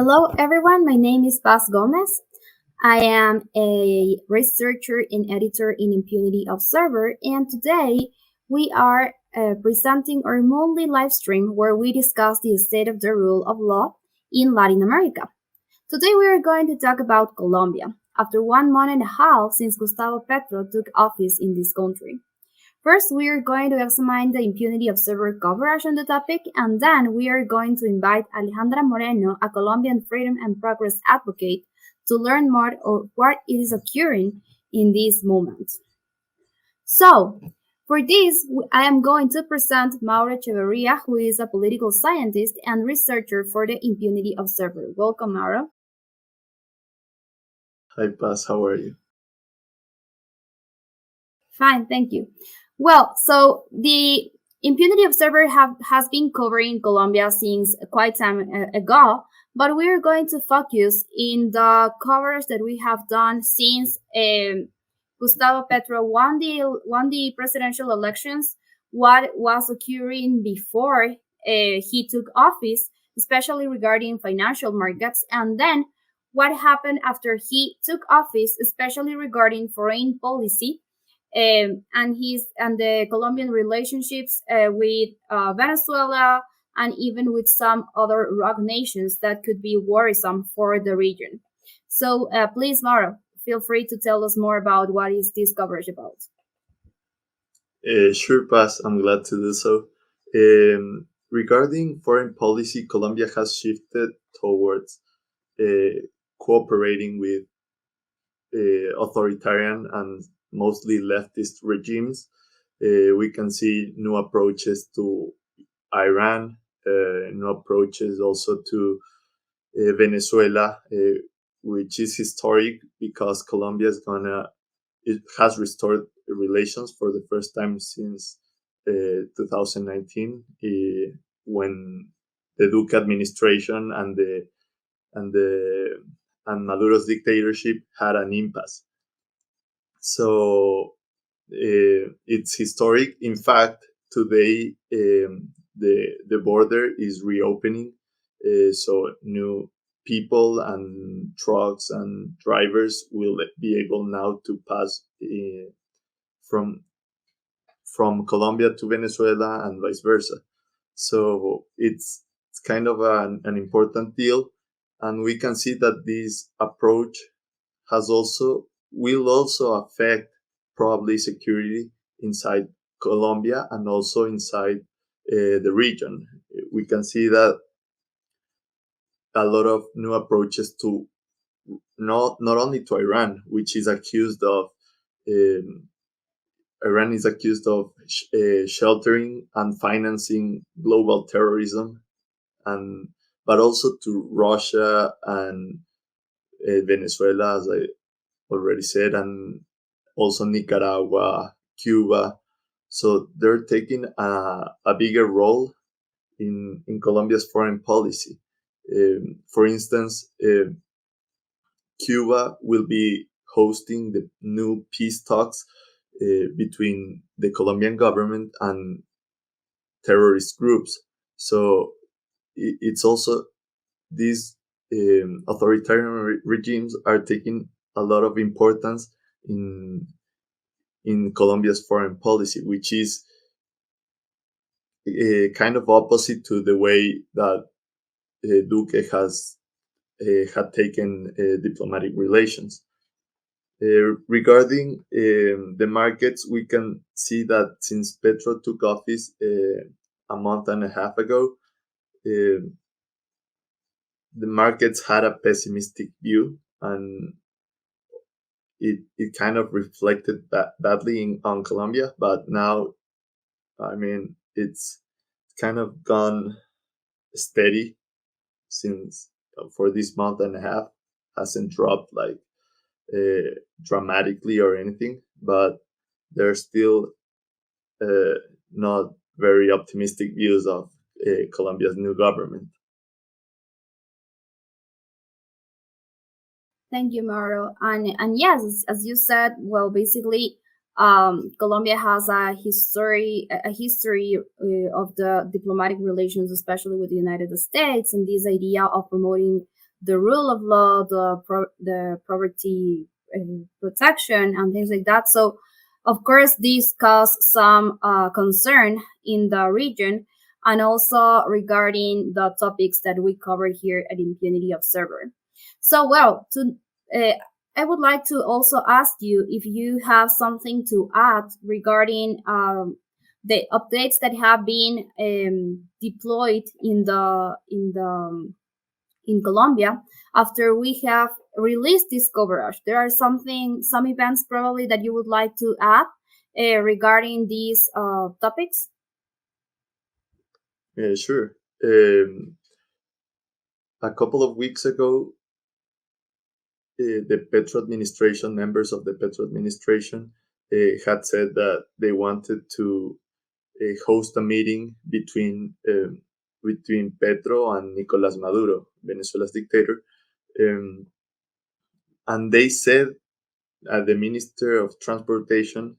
Hello, everyone. My name is Paz Gomez. I am a researcher and editor in Impunity Observer, and today we are presenting our monthly live stream where we discuss the state of the rule of law in Latin America. Today we are going to talk about Colombia, after 1 month and a half since Gustavo Petro took office in this country. First, we are going to examine the Impunity Observer coverage on the topic, and then we are going to invite Alejandra Moreno, a Colombian freedom and progress advocate, to learn more of what is occurring in this moment. So, for this, I am going to present Mauro Echeverria, who is a political scientist and researcher for the Impunity Observer. Welcome, Mauro. Hi, Paz. How are you? Fine, thank you. Well, so the Impunity Observer has been covering Colombia since quite time ago, but we're going to focus in the coverage that we have done since Gustavo Petro won the presidential elections, what was occurring before he took office, especially regarding financial markets, and then what happened after he took office, especially regarding foreign policy and the Colombian relationships with Venezuela and even with some other rogue nations that could be worrisome for the region. So please, Mauro, feel free to tell us more about what is this coverage about. Sure, Paz. I'm glad to do so. Regarding foreign policy, Colombia has shifted towards cooperating with authoritarian and mostly leftist regimes. We can see new approaches to Iran, new approaches also to Venezuela, which is historic because Colombia it has restored relations for the first time since 2019, when the Duque administration and Maduro's dictatorship had an impasse. So it's historic. In fact, today the border is reopening, so new people and trucks and drivers will be able now to pass from Colombia to Venezuela and vice versa. So it's kind of an important deal, and we can see that this approach will also affect probably security inside Colombia and also inside the region. We can see that a lot of new approaches to not only to Iran, which is accused of Iran is accused of sheltering and financing global terrorism, but also to Russia and Venezuela, as I already said, and also Nicaragua, Cuba. So they're taking a bigger role in Colombia's foreign policy. For instance, Cuba will be hosting the new peace talks between the Colombian government and terrorist groups. So it's also these authoritarian regimes are taking a lot of importance in Colombia's foreign policy, which is kind of opposite to the way that Duque had taken diplomatic relations. Regarding the markets, we can see that since Petro took office a month and a half ago, the markets had a pessimistic view, and it kind of reflected badly on Colombia. But now, I mean, it's kind of gone steady since for this month and a half. Hasn't dropped like dramatically or anything, but there's still not very optimistic views of Colombia's new government. Thank you, Mauro. And yes, as you said, well, basically, Colombia has a history of the diplomatic relations, especially with the United States, and this idea of promoting the rule of law, the poverty protection, and things like that. So, of course, this caused some concern in the region, and also regarding the topics that we cover here at Impunity Observer. So, well, uh, I would like to also ask you if you have something to add regarding the updates that have been deployed in Colombia after we have released this coverage. There are some events probably that you would like to add regarding these topics. Yeah, sure. A couple of weeks ago, the Petro administration, members of the Petro administration, had said that they wanted to host a meeting between Petro and Nicolas Maduro, Venezuela's dictator. And they said, the Minister of Transportation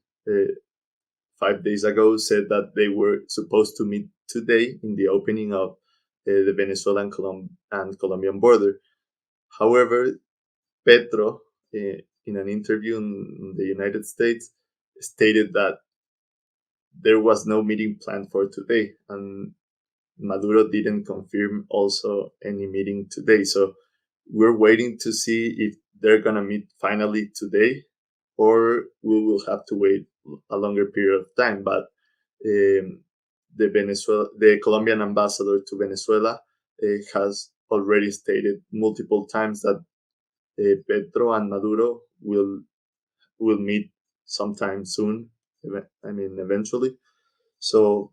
5 days ago said that they were supposed to meet today in the opening of the Venezuelan and Colombian border. However, Petro, in an interview in the United States, stated that there was no meeting planned for today, and Maduro didn't confirm also any meeting today. So we're waiting to see if they're gonna meet finally today, or we will have to wait a longer period of time. But the Colombian ambassador to Venezuela has already stated multiple times that Petro and Maduro will meet sometime soon. I mean, eventually. So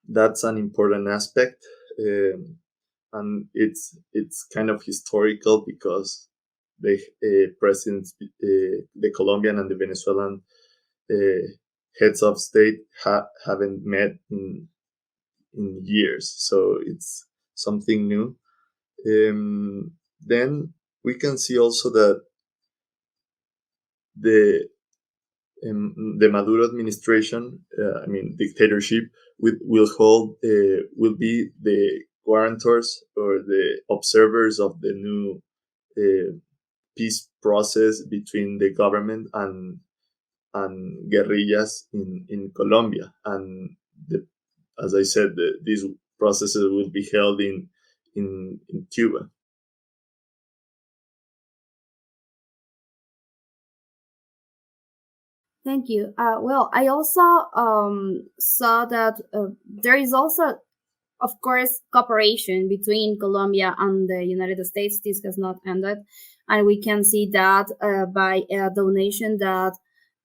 that's an important aspect, and it's kind of historical because the presidents, the Colombian and the Venezuelan heads of state haven't met in years. So it's something new. Then we can see also that the the Maduro administration, I mean dictatorship, will be the guarantors or the observers of the new peace process between the government and guerrillas in Colombia. And as I said, these processes will be held in Cuba. Thank you. Well, I also saw that there is also, of course, cooperation between Colombia and the United States. This has not ended, and we can see that by a donation that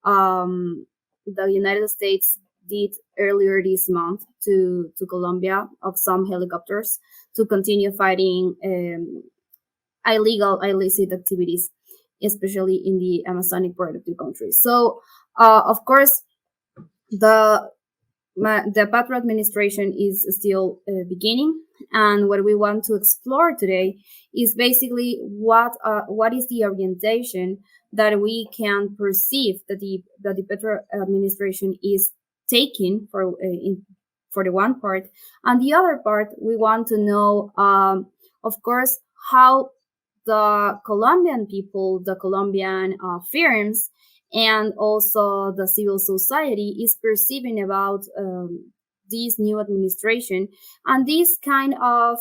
the United States did earlier this month to Colombia of some helicopters to continue fighting illicit activities, especially in the Amazonic part of the country. So, of course, the Petro administration is still beginning, and what we want to explore today is basically what is the orientation that we can perceive that the Petro administration is taking for the one part, and the other part we want to know, of course, how the Colombian people, the Colombian firms, and also the civil society is perceiving about this new administration and this kind of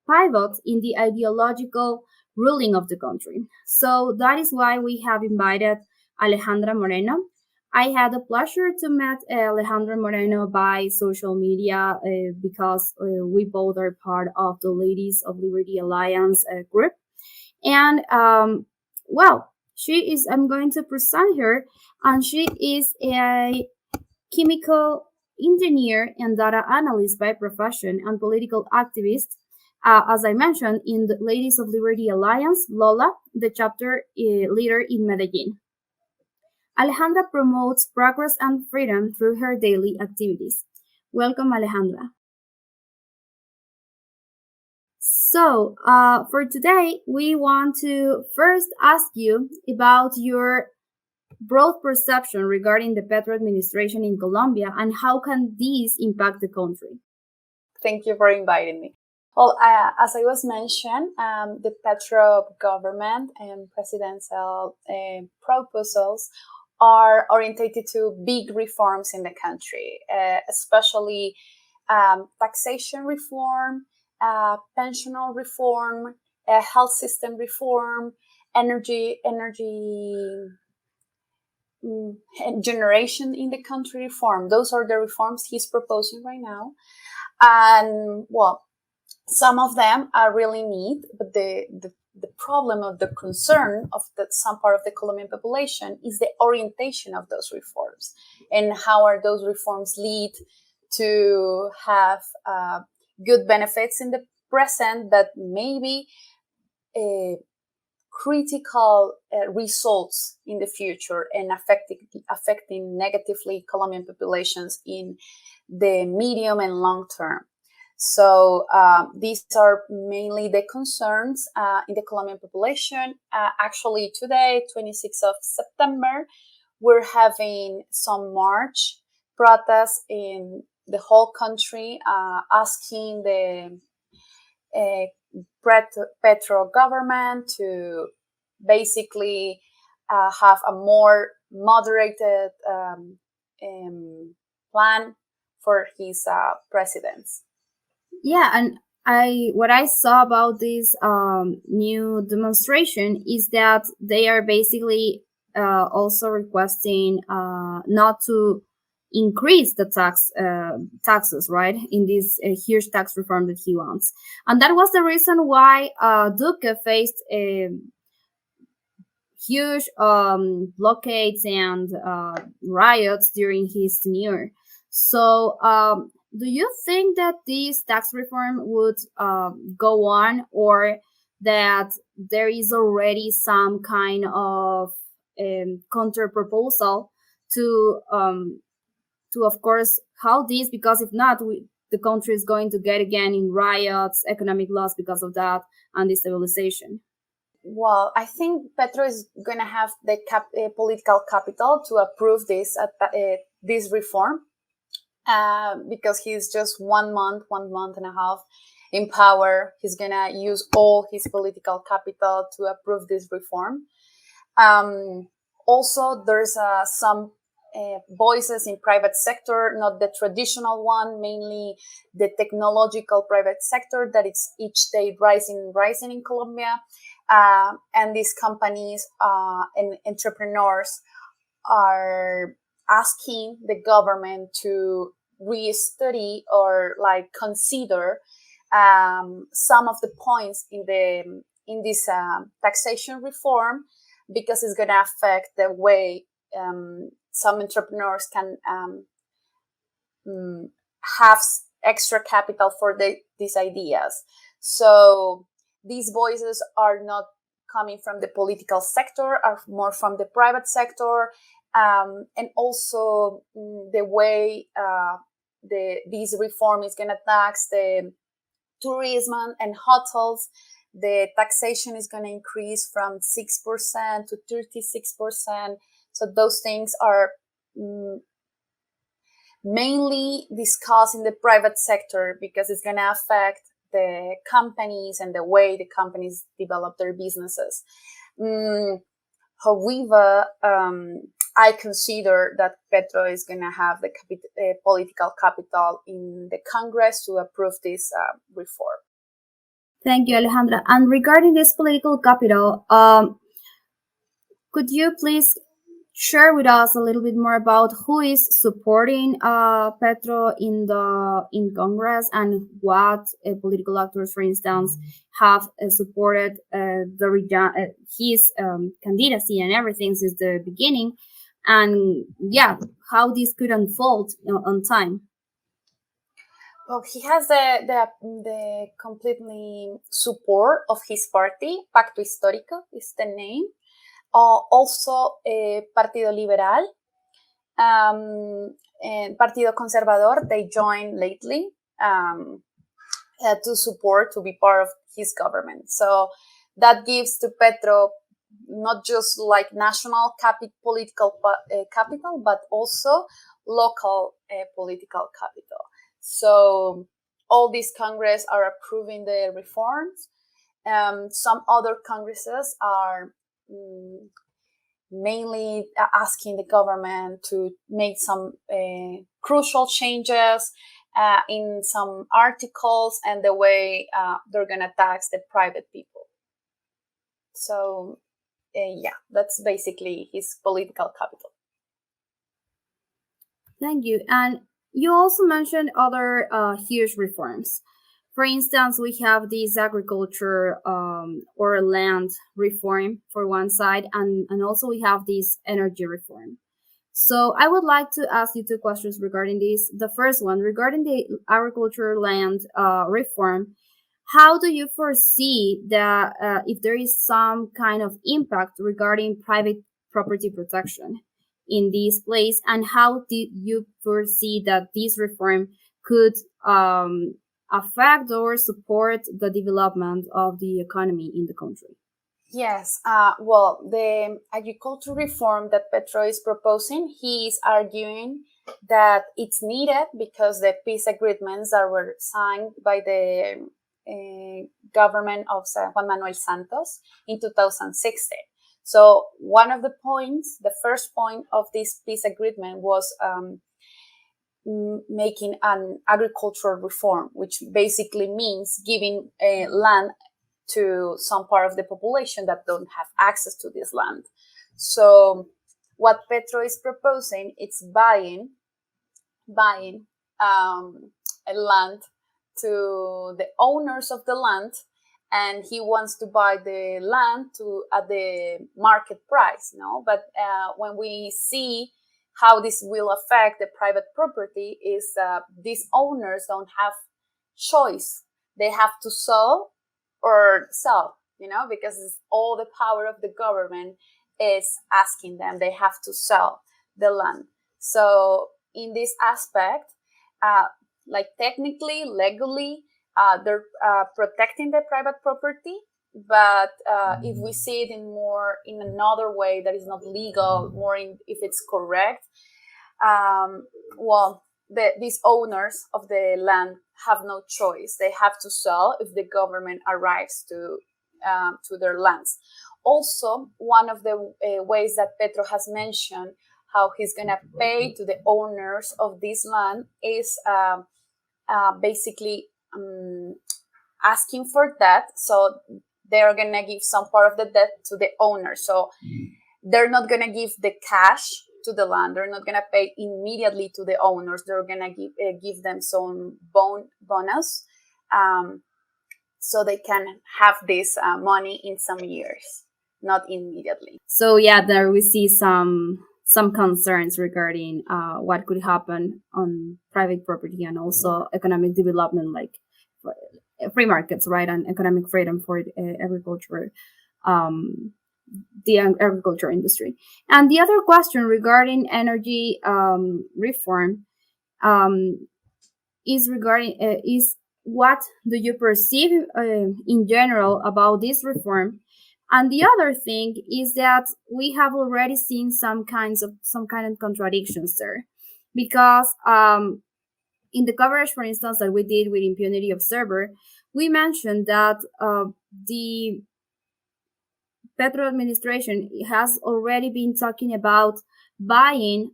pivot in the ideological ruling of the country. So that is why we have invited Alejandra Moreno. I had the pleasure to meet Alejandra Moreno by social media because we both are part of the Ladies of Liberty Alliance group. And well, I'm going to present her, and she is a chemical engineer and data analyst by profession and political activist. As I mentioned, in the Ladies of Liberty Alliance, LOLA, the chapter leader in Medellin. Alejandra promotes progress and freedom through her daily activities. Welcome, Alejandra. So, for today, we want to first ask you about your broad perception regarding the Petro administration in Colombia and how can these impact the country. Thank you for inviting me. Well, as I was mentioned, the Petro government and presidential proposals are orientated to big reforms in the country, especially taxation reform, pensional reform, health system reform, energy generation in the country reform. Those are the reforms he's proposing right now. And well, some of them are really neat, but the problem of the concern of some part of the Colombian population is the orientation of those reforms and how are those reforms lead to have good benefits in the present, but maybe critical results in the future and affecting negatively Colombian populations in the medium and long term. So these are mainly the concerns in the Colombian population. Actually, today, 26th of September, we're having some march protests in the whole country asking the Petro government to basically have a more moderated plan for his presidency. Yeah, and what I saw about this new demonstration is that they are basically also requesting not to increase the taxes, right, in this huge tax reform that he wants. And that was the reason why Duque faced huge blockades and riots during his tenure. So do you think that this tax reform would go on, or that there is already some kind of counter proposal to of course how this, because if not, the country is going to get again in riots, economic loss because of that, and destabilization? Well, I think Petro is going to have the political capital to approve this reform because he's just 1 month, 1.5 months in power. He's going to use all his political capital to approve this reform. Also, there's some voices in private sector, not the traditional one, mainly the technological private sector that it's each day rising in Colombia. And these companies and entrepreneurs are asking the government to re-study or like consider some of the points in this taxation reform, because it's going to affect the way some entrepreneurs can have extra capital for these ideas. So these voices are not coming from the political sector, are more from the private sector, and also the way this reform is going to tax the tourism and hotels. The taxation is going to increase from 6% to 36%. So those things are mainly discussed in the private sector because it's going to affect the companies and the way the companies develop their businesses. However, I consider that Petro is going to have the political capital in the Congress to approve this reform. Thank you, Alejandra. And regarding this political capital, could you please share with us a little bit more about who is supporting Petro in Congress, and what political actors, for instance, have supported his candidacy and everything since the beginning, and how this could unfold on time? Well, he has the completely support of his party. Pacto Histórico is the name. Also, Partido Liberal and Partido Conservador, they joined lately to be part of his government. So that gives to Petro not just like national political capital, but also local political capital. So all these Congress are approving the reforms. Some other Congresses are mainly asking the government to make some crucial changes in some articles and the way they're going to tax the private people. So, yeah, that's basically his political capital. Thank you. And you also mentioned other huge reforms. For instance, we have this agriculture or land reform for one side, and also we have this energy reform. So I would like to ask you two questions regarding this. The first one, regarding the agriculture land reform, how do you foresee that if there is some kind of impact regarding private property protection in this place, and how do you foresee that this reform could affect or support the development of the economy in the country? Yes, well, the agriculture reform that Petro is proposing, he is arguing that it's needed because the peace agreements that were signed by the government of Juan Manuel Santos in 2016. So one of the points, the first point of this peace agreement was making an agricultural reform, which basically means giving land to some part of the population that don't have access to this land. So what Petro is proposing is buying a land to the owners of the land, and he wants to buy the land at the market price. But when we see how this will affect the private property is these owners don't have choice. They have to sell or sell, because it's all the power of the government is asking them. They have to sell the land. So in this aspect, like technically, legally, they're protecting the private property. But if we see it in another way that is not legal, if it's correct, these owners of the land have no choice. They have to sell if the government arrives to their lands. Also, one of the ways that Petro has mentioned how he's going to pay to the owners of this land is basically asking for debt. So they're going to give some part of the debt to the owner. So they're not going to give the cash to the land. They're not going to pay immediately to the owners. They're going to give them some bonus so they can have this money in some years, not immediately. So yeah, there we see some concerns regarding what could happen on private property and also economic development, like free markets, right, and economic freedom for agriculture, the agriculture industry. And the other question regarding energy reform is regarding is what do you perceive in general about this reform? And the other thing is that we have already seen some kind of contradictions there, because in the coverage, for instance, that we did with Impunity Observer, we mentioned that the Petro administration has already been talking about buying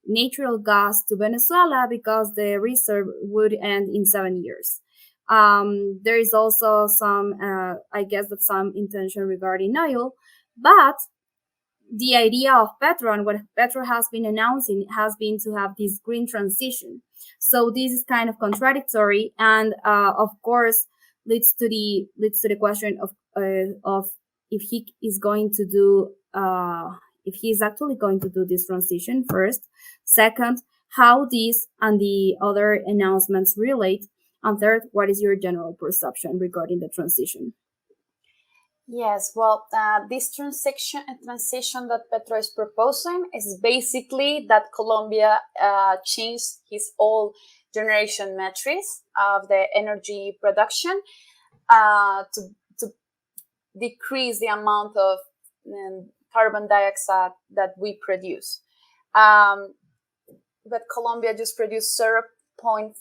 natural gas to Venezuela because the reserve would end in 7 years. There is also some, I guess that some intention regarding oil, but the idea of Petro and what Petro has been announcing has been to have this green transition. So this is kind of contradictory, and of course leads to the question of if he is going to do if he is actually going to do this transition first. Second, how this and the other announcements relate. And third, what is your general perception regarding the transition? Yes, well, this transition that Petro is proposing is basically that Colombia changed his old generation metrics of the energy production to decrease the amount of carbon dioxide that we produce. But Colombia just produced 0.4%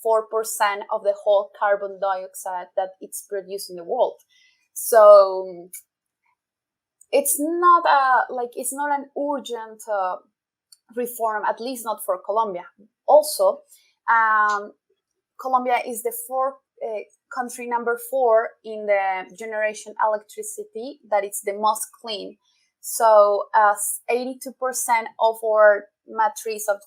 of the whole carbon dioxide that it's produced in the world. So it's not an urgent reform, at least not for Colombia. Also, Colombia is the country number 4 in the generation electricity that is the most clean. So 82% of our matrix of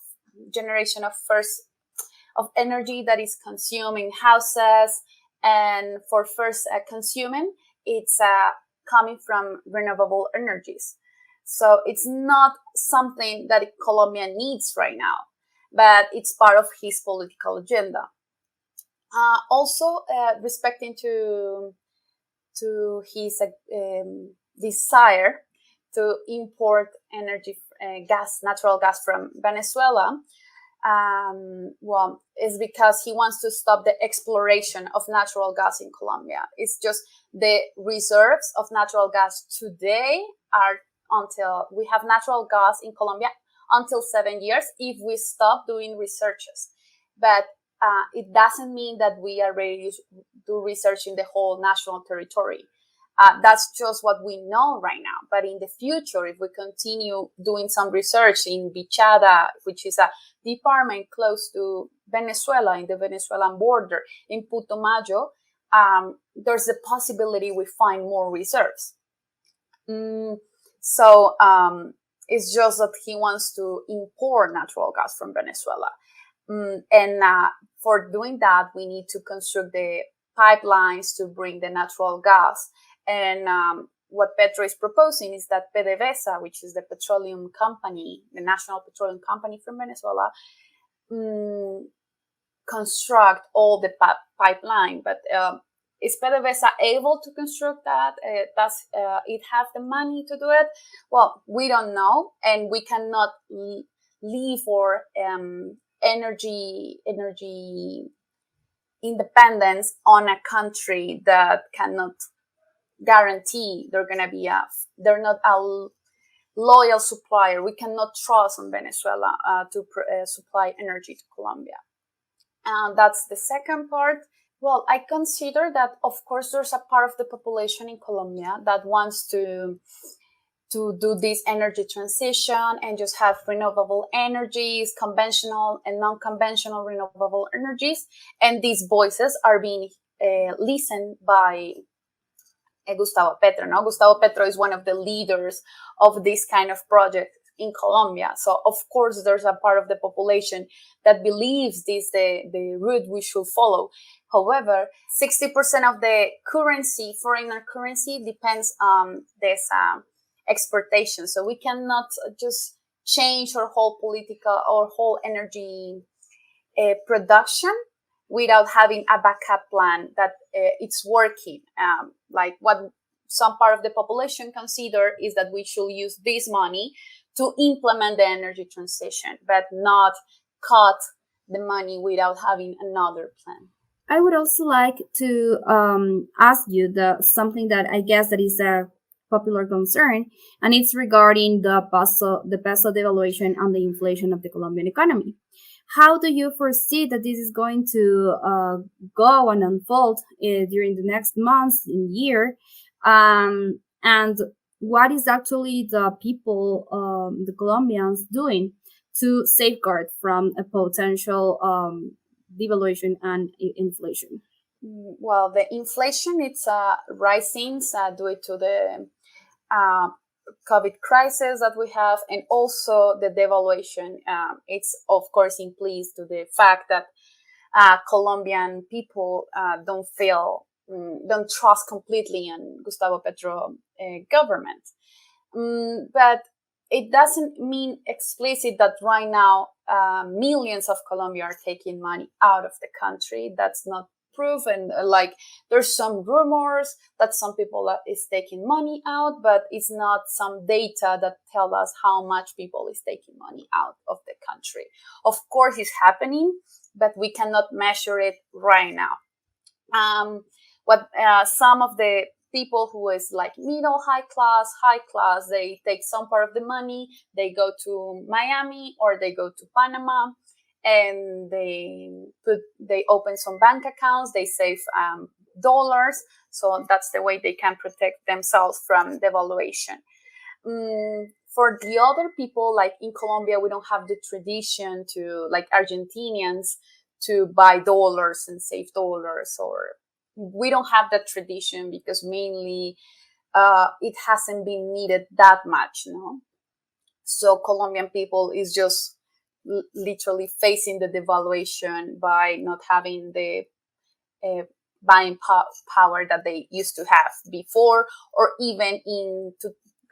generation of energy that is consumed in houses and for first consuming, it's coming from renewable energies. So it's not something that Colombia needs right now, but it's part of his political agenda. Also, respecting to his desire to import energy, natural gas from Venezuela, is because he wants to stop the exploration of natural gas in Colombia. It's just the reserves of natural gas today are until we have natural gas in Colombia until 7 years if we stop doing researches. But it doesn't mean that we are ready to do research in the whole national territory. That's just what we know right now. But in the future, if we continue doing some research in Bichada, which is a department close to Venezuela, in the Venezuelan border, in Putumayo, there's a possibility we find more reserves. So it's just that he wants to import natural gas from Venezuela. And for doing that, we need to construct the pipelines to bring the natural gas. And what Petro is proposing is that PDVSA, which is the petroleum company, the national petroleum company from Venezuela, construct all the pipeline. But is PDVSA able to construct that? Does it have the money to do it? Well, we don't know, and we cannot leave for energy independence on a country that cannot guarantee they're not a loyal supplier. We cannot trust on Venezuela to supply energy to Colombia. And that's the second part. Well, I consider that, of course, there's a part of the population in Colombia that wants to do this energy transition and just have renewable energies, conventional and non-conventional renewable energies. And these voices are being listened by Gustavo Petro. No? Gustavo Petro is one of the leaders of this kind of project in Colombia. So, of course, there's a part of the population that believes this the route we should follow. However, 60% of the currency, foreigner currency, depends on this exportation. So we cannot just change our whole energy production without having a backup plan that it's working. Like what some part of the population consider is that we should use this money to implement the energy transition, but not cut the money without having another plan. I would also like to ask you something that I guess that is a popular concern, and it's regarding the peso devaluation and the inflation of the Colombian economy. How do you foresee that this is going to go and unfold during the next months and year? And what is actually the people, the Colombians, doing to safeguard from a potential devaluation and inflation? Well, the inflation, it's rising due to the COVID crisis that we have, and also the devaluation. It's, of course, in place to the fact that Colombian people don't trust completely in Gustavo Petro government. But it doesn't mean explicit that right now millions of Colombians are taking money out of the country. That's not proven. Like, there's some rumors that some people is taking money out, but it's not some data that tell us how much people is taking money out of the country. Of course, it's happening, but we cannot measure it right now. Some of the people who is like middle high class, they take some part of the money, they go to Miami or they go to Panama, and they they open some bank accounts, they save dollars, so that's the way they can protect themselves from devaluation. For the other people, like in Colombia, we don't have the tradition to, like Argentinians, to buy dollars and save dollars, or we don't have that tradition because mainly it hasn't been needed that much, no? So Colombian people is just literally facing the devaluation by not having the buying power that they used to have before, or even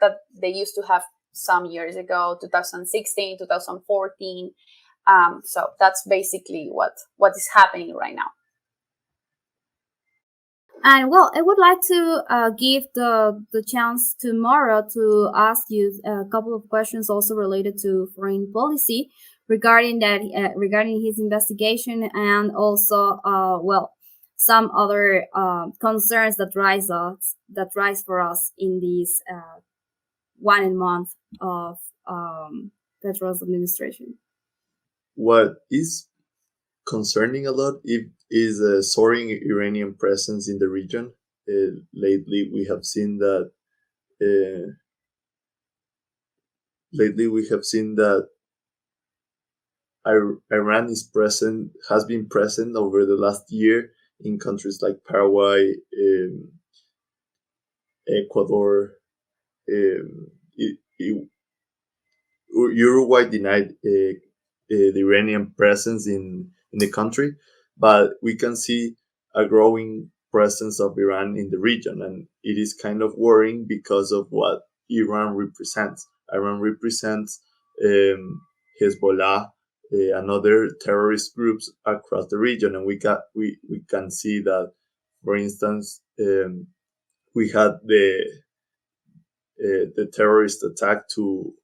that they used to have some years ago, 2016, 2014. So that's basically what is happening right now. And well, I would like to give the chance tomorrow to ask you a couple of questions also related to foreign policy regarding that, regarding his investigation, and also well, some other concerns that rise for us in this 1 month of Petro's administration. What is concerning a lot is a soaring Iranian presence in the region. Lately, we have seen that. Lately, we have seen that Iran has been present over the last year in countries like Paraguay, Ecuador. Uruguay denied the Iranian presence in the country, but we can see a growing presence of Iran in the region, and it is kind of worrying because of what Iran represents. Iran represents Hezbollah and other terrorist groups across the region, and we can see that, for instance, we had the terrorist attack to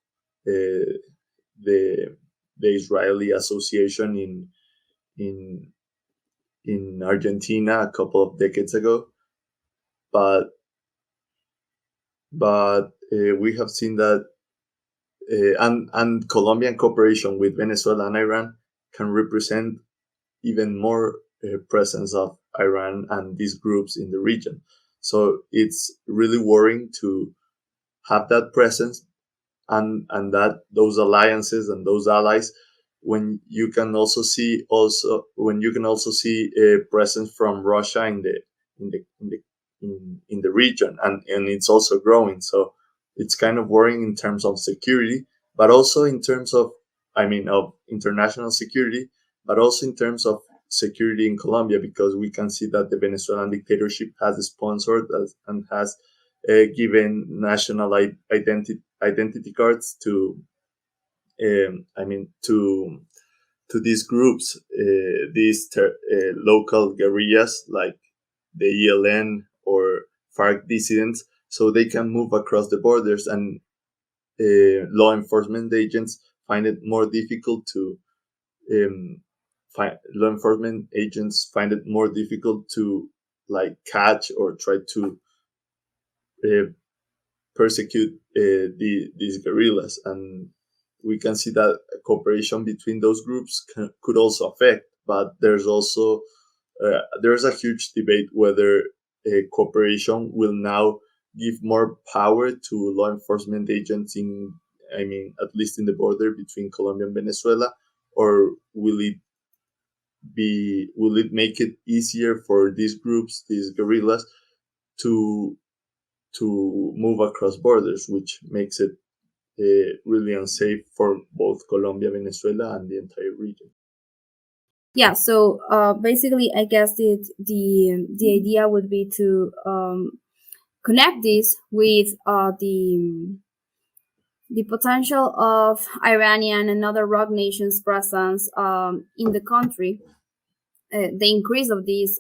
the Israeli Association in Argentina a couple of decades ago, but we have seen that and Colombian cooperation with Venezuela and Iran can represent even more presence of Iran and these groups in the region. So it's really worrying to have that presence and that those alliances and those allies, when you can also see a presence from Russia in the region, and it's also growing. So it's kind of worrying in terms of security, but also in terms of of international security, but also in terms of security in Colombia, because we can see that the Venezuelan dictatorship has sponsored and has given national identity cards to to these groups, local guerrillas like the ELN or FARC dissidents, so they can move across the borders, and law enforcement agents find it more difficult to like catch or try to persecute these guerrillas, and we can see that cooperation between those groups could also affect. But there's a huge debate whether cooperation will now give more power to law enforcement agents at least in the border between Colombia and Venezuela, or will it make it easier for these groups, these guerrillas, to move across borders, which makes it really unsafe for both Colombia, Venezuela, and the entire region. Yeah, so basically, I guess the idea would be to connect this with the potential of Iranian and other rogue nations' presence in the country, the increase of this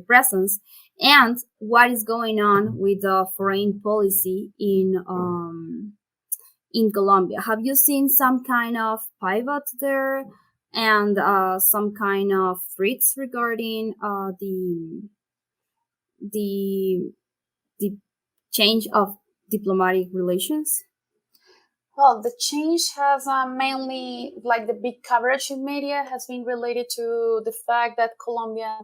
presence, and what is going on with the foreign policy in Colombia. Have you seen some kind of pivot there, and some kind of threats regarding the change of diplomatic relations? Well, the change has mainly, like the big coverage in media, has been related to the fact that Colombia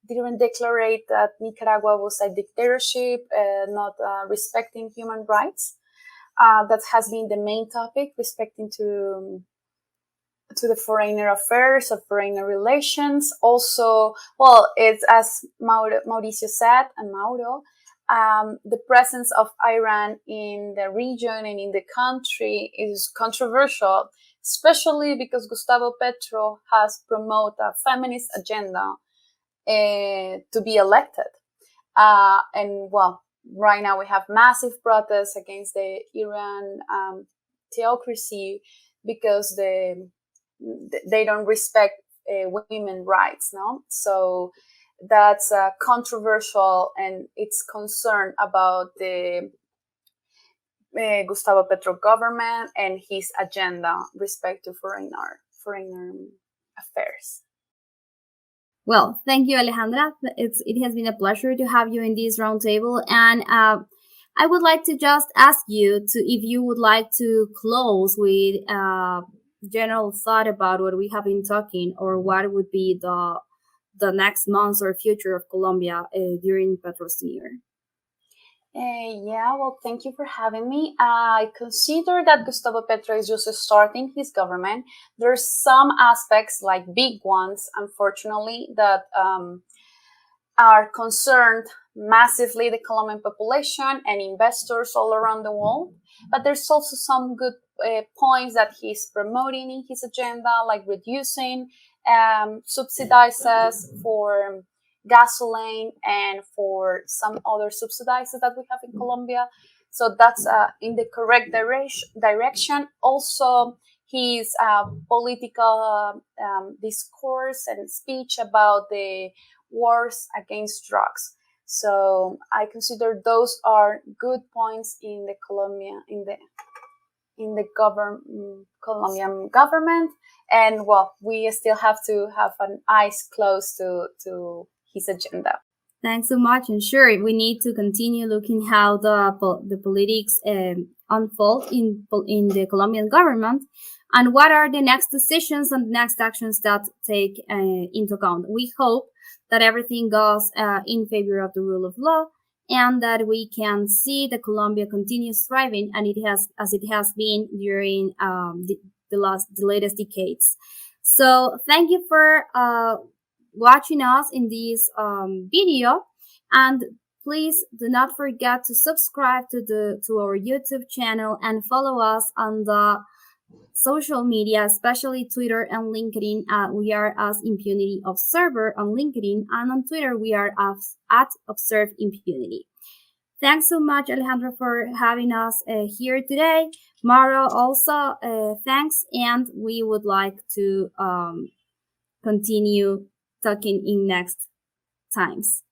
didn't declare that Nicaragua was a dictatorship, not respecting human rights. That has been the main topic, respecting to the foreigner affairs of foreigner relations. Also, well, it's as Mauricio said, and Mauro, the presence of Iran in the region and in the country is controversial, especially because Gustavo Petro has promoted a feminist agenda to be elected. And well, right now we have massive protests against the Iran theocracy because they don't respect women rights, no? So that's controversial, and it's concern about the Gustavo Petro government and his agenda respect to foreigner affairs. Well, thank you, Alejandra. It has been a pleasure to have you in this roundtable, and I would like to just ask you if you would like to close with general thought about what we have been talking, or what would be the next months or future of Colombia during Petro's tenure. Yeah, well, thank you for having me. I consider that Gustavo Petro is just starting his government. There's some aspects, like big ones, unfortunately, that are concerned massively the Colombian population and investors all around the world. But there's also some good points that he's promoting in his agenda, like reducing subsidies for gasoline and for some other subsidies that we have in Colombia. So that's in the correct direction. Also, his political discourse and speech about the wars against drugs. So I consider those are good points in the Colombian government. And well, we still have to have an eyes closed to his agenda. Thanks so much. And sure, we need to continue looking how the politics unfold in the Colombian government, and what are the next decisions and next actions that take into account. We hope that everything goes in favor of the rule of law, and that we can see the Colombia continues thriving, and it has been during the latest decades. So thank you for watching us in this video, and please do not forget to subscribe to our YouTube channel and follow us on the social media, especially Twitter and LinkedIn. We are as Impunity Observer on LinkedIn, and on Twitter we are at Observe Impunity. Thanks so much, Alejandra, for having us here today. Mauro, also thanks, and we would like to continue talking in next times.